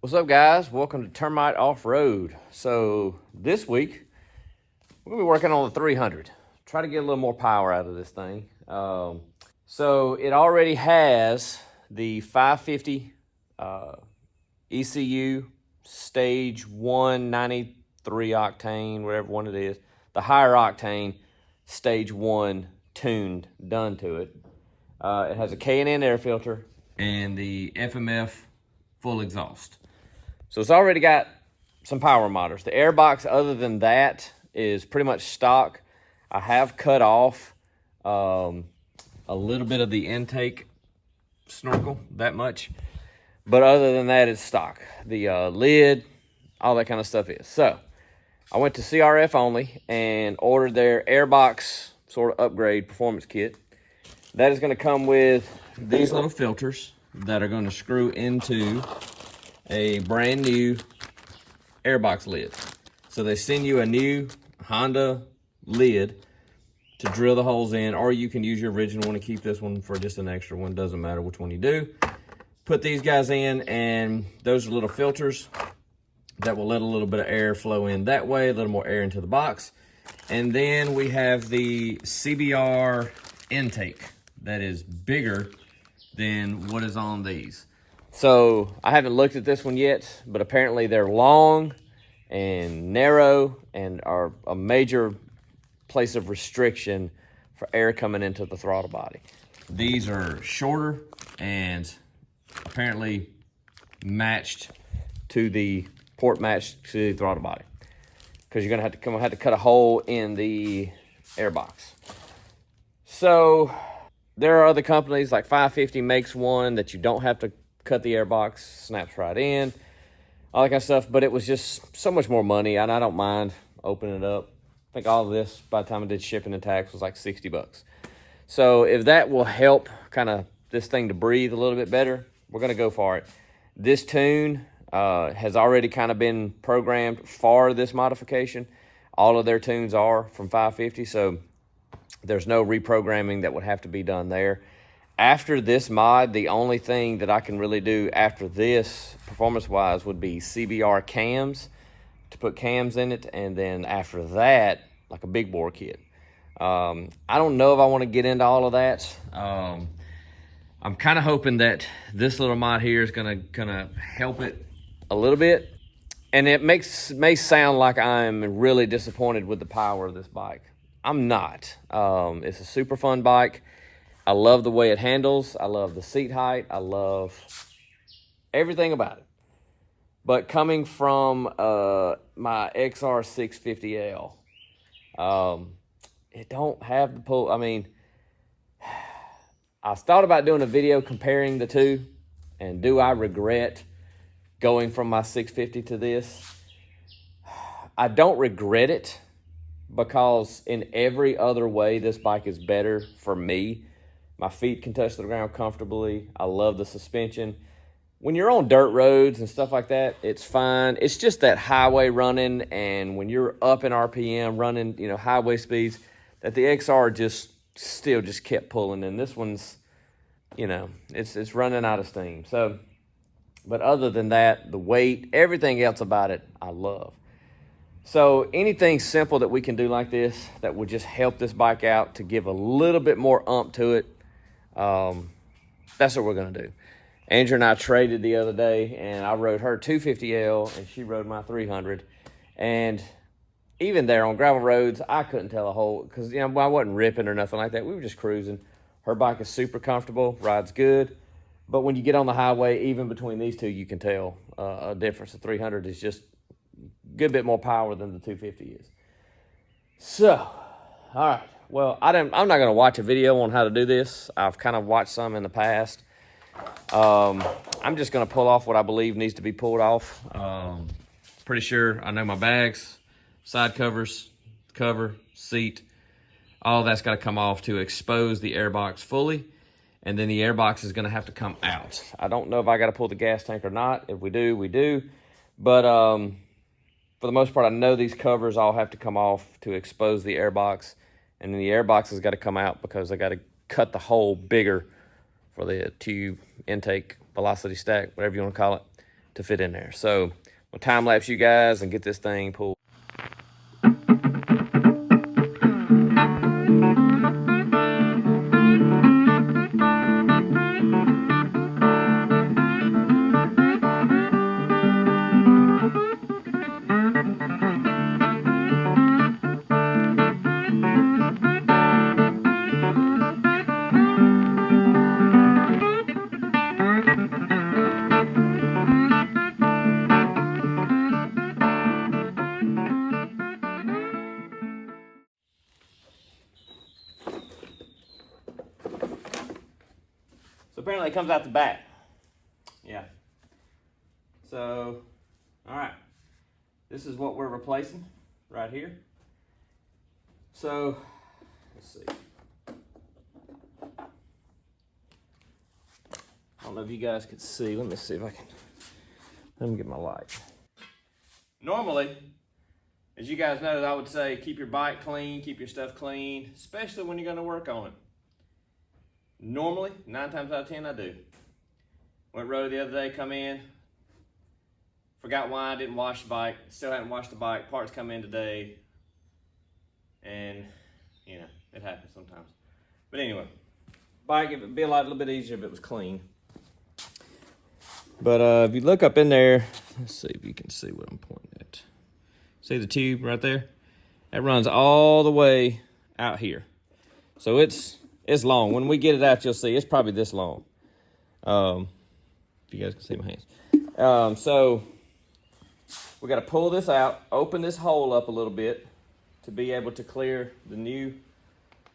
What's up, guys? Welcome to Termite Off-Road. So this week, we're going to be working on the 300. Try to get a little more power out of this thing. So it already has the 550 ECU stage 1 93 octane, whatever one it is. The higher octane stage 1 tuned, done to it. It has a K&N air filter and the FMF full exhaust. So it's already got some power motors. The air box, other than that, is pretty much stock. I have cut off a little bit of the intake snorkel, that much. But other than that, it's stock. The lid, all that kind of stuff is. So I went to CRF only and ordered their airbox sort of upgrade performance kit. That is going to come with these little filters that are going to screw into a brand new airbox lid. So they send you a new Honda lid to drill the holes in, or you can use your original one and keep this one for just an extra one. Doesn't matter which one you do. Put these guys in, and those are little filters that will let a little bit of air flow in that way, a little more air into the box. And then we have the CBR intake that is bigger than what is on these. So I haven't looked at this one yet, but apparently they're long and narrow and are a major place of restriction for air coming into the throttle body. These are shorter and apparently matched to the port matched to the throttle body, because you're gonna have to cut a hole in the air box. So there are other companies, like 550 makes one that you don't have to cut the air box, snaps right in, all that kind of stuff. But it was just so much more money, and I don't mind opening it up. I think all of this, by the time I did shipping and tax, was like 60 bucks. So if that will help kind of this thing to breathe a little bit better, we're going to go for it. This tune has already kind of been programmed for this modification. All of their tunes are from 550, so there's no reprogramming that would have to be done there. After this mod, the only thing that I can really do after this, performance-wise, would be CBR cams, to put cams in it, and then after that, like a big bore kit. I don't know if I want to get into all of that. I'm kind of hoping that this little mod here is gonna help it a little bit. And it may sound like I'm really disappointed with the power of this bike. I'm not. It's a super fun bike. I love the way it handles. I love the seat height. I love everything about it. But coming from my XR 650L, it don't have the pull. I mean, I thought about doing a video comparing the two, and do I regret going from my 650 to this? I don't regret it, because in every other way, this bike is better for me. My feet can touch the ground comfortably. I love the suspension. When you're on dirt roads and stuff like that, it's fine. It's just that highway running, and when you're up in RPM running, highway speeds, that the XR still kept pulling. And this one's, it's running out of steam. So, but other than that, the weight, everything else about it, I love. So anything simple that we can do like this that would just help this bike out to give a little bit more oomph to it, that's what we're going to do. Andrew and I traded the other day, and I rode her 250L, and she rode my 300. And even there on gravel roads, I couldn't tell a whole, because I wasn't ripping or nothing like that. We were just cruising. Her bike is super comfortable, rides good. But when you get on the highway, even between these two, you can tell a difference. The 300 is just a good bit more power than the 250 is. So, all right. Well, I'm not going to watch a video on how to do this. I've kind of watched some in the past. I'm just going to pull off what I believe needs to be pulled off. Pretty sure I know my bags, side covers, cover, seat, all that's got to come off to expose the airbox fully. And then the airbox is going to have to come out. I don't know if I got to pull the gas tank or not. If we do, we do. But for the most part, I know these covers all have to come off to expose the airbox. And then the airbox has got to come out because I got to cut the hole bigger for the tube intake velocity stack, whatever you want to call it, to fit in there. So we'll time lapse you guys and get this thing pulled. So apparently it comes out the back. Yeah. So, all right. This is what we're replacing right here. So, let's see. I don't know if you guys can see. Let me see if I can. Let me get my light. Normally, as you guys know, I would say keep your bike clean, keep your stuff clean, especially when you're going to work on it. Normally, 9 times out of 10, I do. Went road the other day, come in, forgot why I didn't wash the bike, still hadn't washed the bike, parts come in today, and, you know, it happens sometimes. But anyway, bike, it would be a little bit easier if it was clean. But if you look up in there, let's see if you can see what I'm pointing at. See the tube right there? That runs all the way out here. So it's long. When we get it out, you'll see it's probably this long. If you guys can see my hands. So we got to pull this out, open this hole up a little bit to be able to clear the new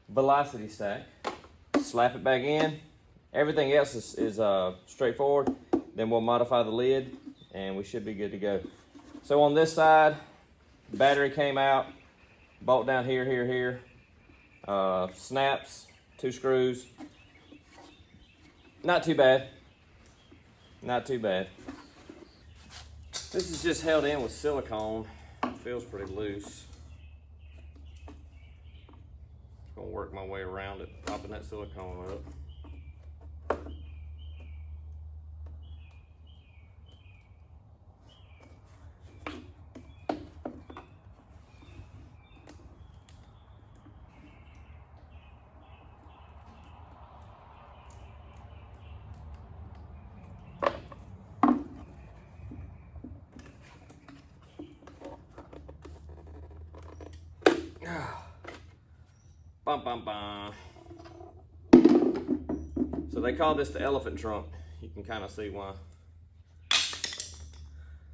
velocity stack. Slap it back in. Everything else is straightforward. Then we'll modify the lid and we should be good to go. So on this side, the battery came out, bolt down here, snaps, 2 screws. Not too bad. Not too bad. This is just held in with silicone. It feels pretty loose. Gonna work my way around it, popping that silicone up. Bum, bum, bum. So they call this the elephant trunk. You can kind of see why.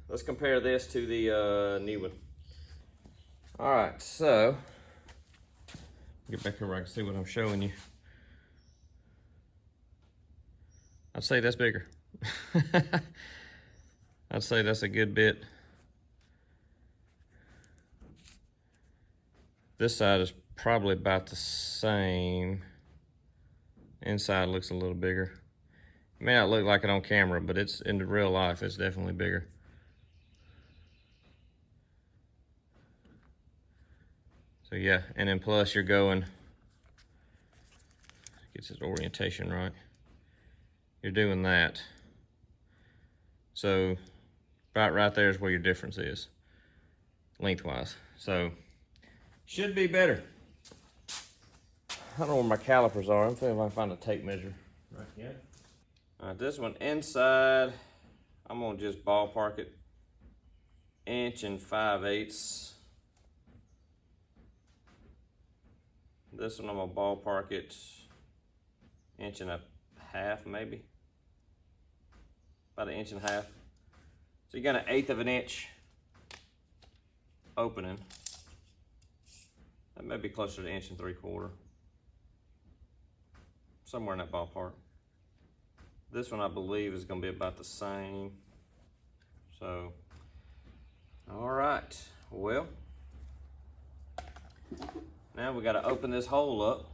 Let's compare this to the new one. All right, so get back here where I can see what I'm showing you. I'd say that's bigger. I'd say that's a good bit. This side is probably about the same. Inside looks a little bigger. It may not look like it on camera, but it's in real life, it's definitely bigger. So yeah, and then plus you're going, gets his orientation right. You're doing that. So about right there is where your difference is, lengthwise. So should be better. I don't know where my calipers are. I'm thinking if I can find a tape measure right here. All right, this one inside, I'm gonna just ballpark it 1 5/8 inches. This one I'm gonna ballpark it 1.5 inches maybe. About 1.5 inches. So you got 1/8 inch opening. That may be closer to 1.75 inches. Somewhere in that ballpark. This one I believe is gonna be about the same. So, all right, well, now we gotta open this hole up.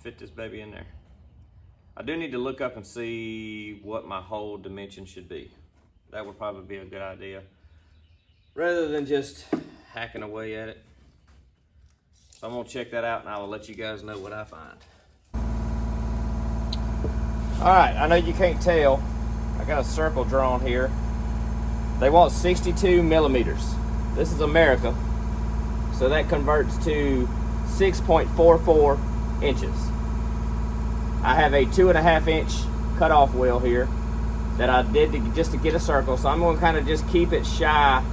Fit this baby in there. I do need to look up and see what my hole dimension should be. That would probably be a good idea, rather than just hacking away at it. So I'm gonna check that out and I will let you guys know what I find. All right, I know you can't tell. I got a circle drawn here. They want 62 millimeters. This is America, so that converts to 6.44 inches. I have a 2.5 inch cutoff wheel here that I did just to get a circle, so I'm going to kind of just keep it shy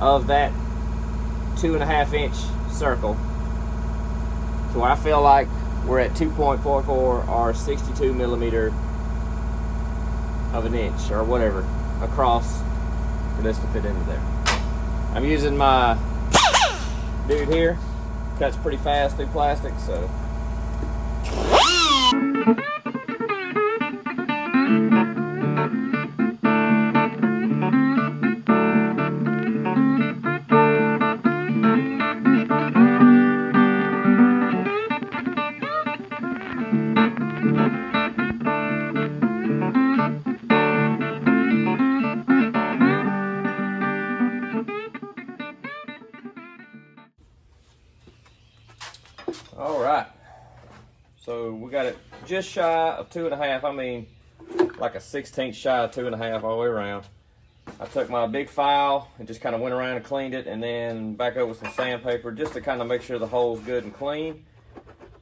of that 2.5 inch circle. So I feel like we're at 2.44 or 62 millimeter of an inch or whatever across for this to fit into there. I'm using my dude here. Cuts pretty fast through plastic, so. All right, so we got it just shy of 2.5. I mean, like a 16th shy of 2.5 all the way around. I took my big file and just kind of went around and cleaned it, and then back over with some sandpaper just to kind of make sure the hole's good and clean.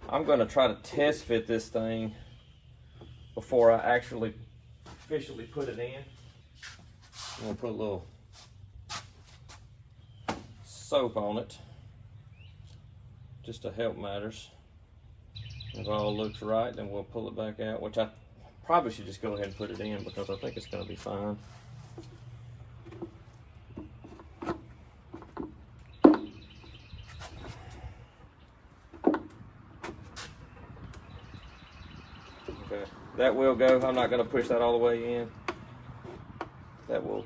I'm going to try to test fit this thing before I actually officially put it in. I'm going to put a little soap on it just to help matters. If all looks right, then we'll pull it back out, which I probably should just go ahead and put it in because I think it's going to be fine. Okay, that will go. I'm not going to push that all the way in. That will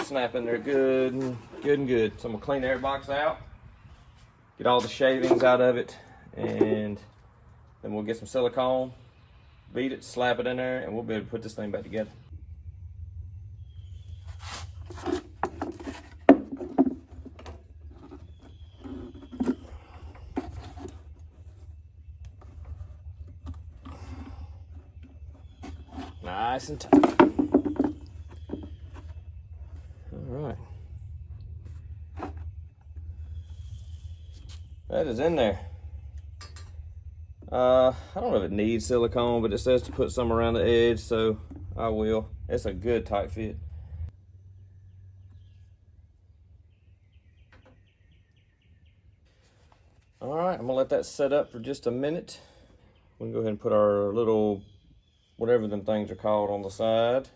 snap in there good and good. So I'm going to clean the air box out, get all the shavings out of it, and then we'll get some silicone, beat it, slap it in there, and we'll be able to put this thing back together. Nice and tight. All right. That is in there. I don't know if it needs silicone, but it says to put some around the edge, so I will. It's a good tight fit. All right, I'm gonna let that set up for just a minute. We can go ahead and put our little, whatever them things are called, on the side.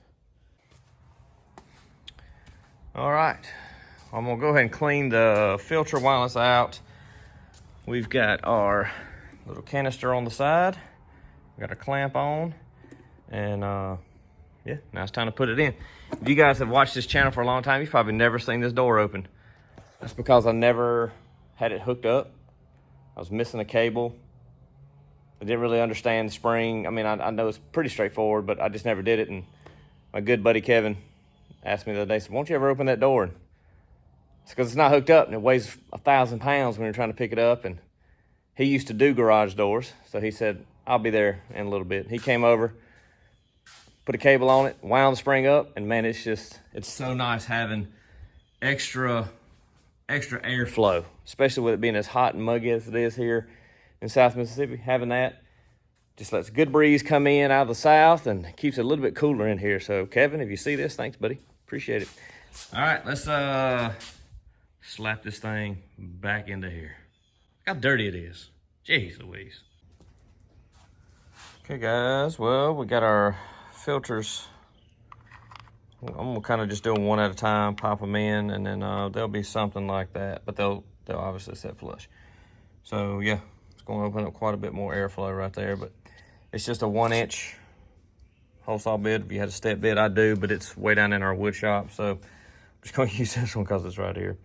All right, I'm gonna go ahead and clean the filter while it's out. We've got our little canister on the side. We got a clamp on, and yeah, now it's time to put it in. If you guys have watched this channel for a long time, you've probably never seen this door open. That's because I never had it hooked up. I was missing a cable. I didn't really understand the spring. I mean, I know it's pretty straightforward, but I just never did it. And my good buddy Kevin asked me the other day, said, won't you ever open that door? And it's because it's not hooked up and it weighs 1,000 pounds when you're trying to pick it up. And he used to do garage doors, so he said, I'll be there in a little bit. He came over, put a cable on it, wound the spring up, and man, it's so nice having extra airflow, especially with it being as hot and muggy as it is here in South Mississippi. Having that just lets a good breeze come in out of the south and keeps it a little bit cooler in here. So Kevin, if you see this, thanks, buddy. Appreciate it. All right, let's slap this thing back into here. Look how dirty it is. Jeez Louise. Okay guys, well, we got our filters. I'm gonna kind of just do them one at a time, pop them in, and then they'll be something like that, but they'll obviously set flush. So yeah, it's gonna open up quite a bit more airflow right there, but it's just a 1-inch hole saw bit. If you had a step bit, I do, but it's way down in our wood shop, so I'm just gonna use this one because it's right here.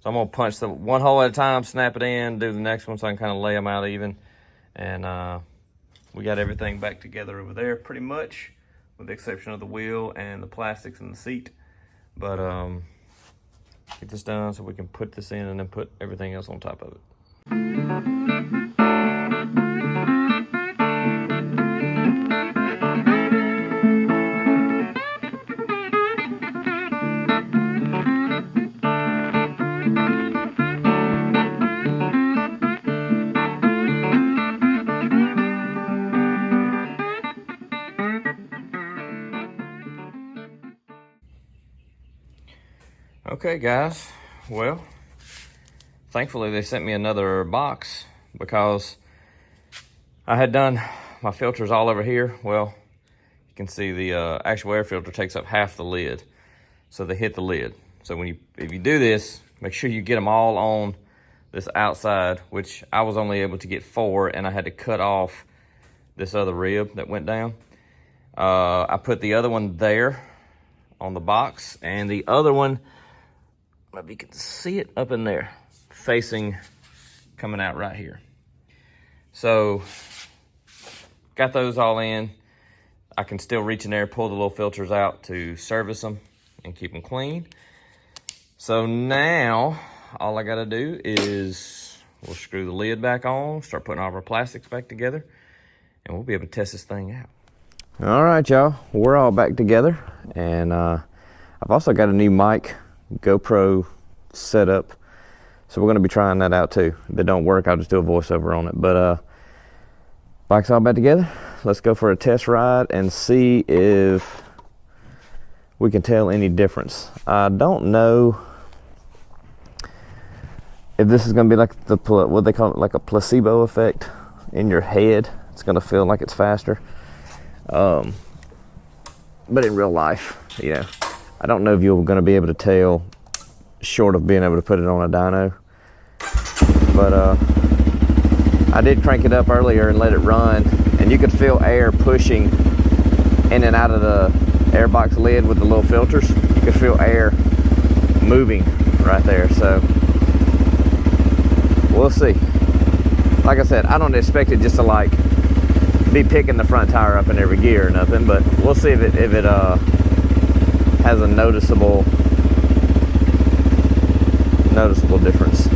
So I'm gonna punch the one hole at a time, snap it in, do the next one so I can kind of lay them out even. And we got everything back together over there pretty much, with the exception of the wheel and the plastics and the seat. But get this done so we can put this in and then put everything else on top of it. Okay, guys. Well, thankfully they sent me another box because I had done my filters all over here. Well, you can see the actual air filter takes up half the lid. So they hit the lid. So if you do this, make sure you get them all on this outside, which I was only able to get 4, and I had to cut off this other rib that went down. I put the other one there on the box, and the other one, maybe you can see it up in there, facing, coming out right here. So, got those all in. I can still reach in there, pull the little filters out to service them and keep them clean. So now, all I gotta do is we'll screw the lid back on, start putting all of our plastics back together, and we'll be able to test this thing out. All right, y'all, we're all back together, and I've also got a new mic, GoPro setup, so we're gonna be trying that out too. If it don't work, I'll just do a voiceover on it. But bike's all back together. Let's go for a test ride and see if we can tell any difference. I don't know if this is gonna be like what they call it, like a placebo effect in your head. It's gonna feel like it's faster. But in real life, you know, I don't know if you're gonna be able to tell short of being able to put it on a dyno. But I did crank it up earlier and let it run, and you could feel air pushing in and out of the airbox lid with the little filters. You could feel air moving right there, so we'll see. Like I said, I don't expect it just to like be picking the front tire up in every gear or nothing, but we'll see if it has a noticeable difference.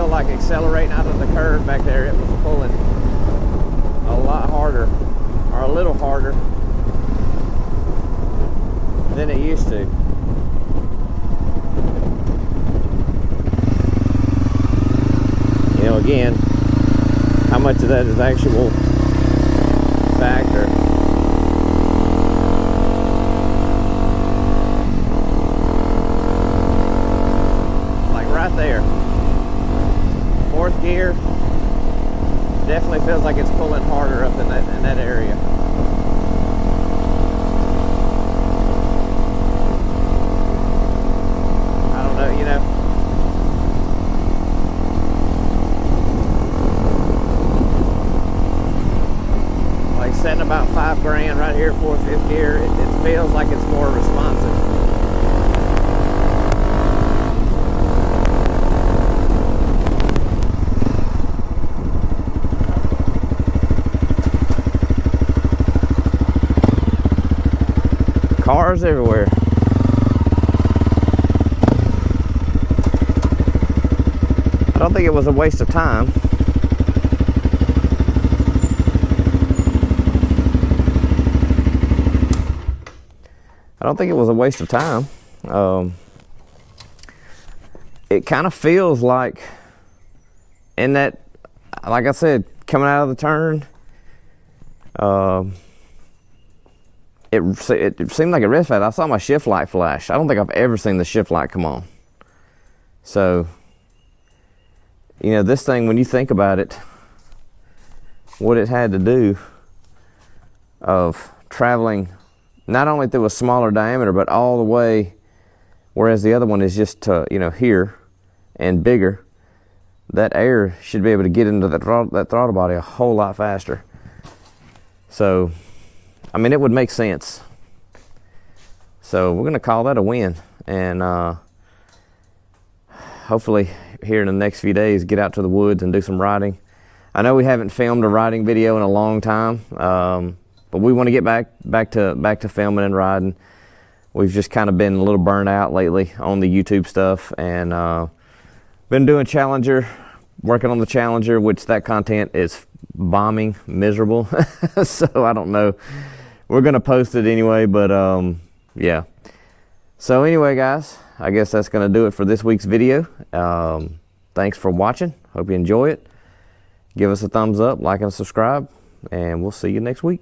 Like accelerating out of the curve back there, it was pulling a lot harder, or a little harder than it used to. You know, again, how much of that is actual factor? Like right there. 4th gear definitely feels like it's pulling harder up in that area. I don't know, you know. Like setting about 5 grand right here, 4th, 5th gear, it feels like it's more responsive. Cars everywhere. I don't think it was a waste of time. I don't think it was a waste of time. It kind of feels like in that, like I said, coming out of the turn, it seemed like a red flag. I saw my shift light flash. I don't think I've ever seen the shift light come on. So, you know, this thing, when you think about it, what it had to do of traveling not only through a smaller diameter, but all the way, whereas the other one is just here and bigger, that air should be able to get into that throttle body a whole lot faster. So, I mean, it would make sense. So we're gonna call that a win, and hopefully here in the next few days get out to the woods and do some riding. I know we haven't filmed a riding video in a long time, but we want to get back to filming and riding. We've just kind of been a little burnt out lately on the YouTube stuff, and been doing Challenger, working on the Challenger, which that content is bombing miserable. So I don't know. We're gonna post it anyway, but yeah. So anyway, guys, I guess that's gonna do it for this week's video. Thanks for watching. Hope you enjoy it. Give us a thumbs up, like and subscribe, and we'll see you next week.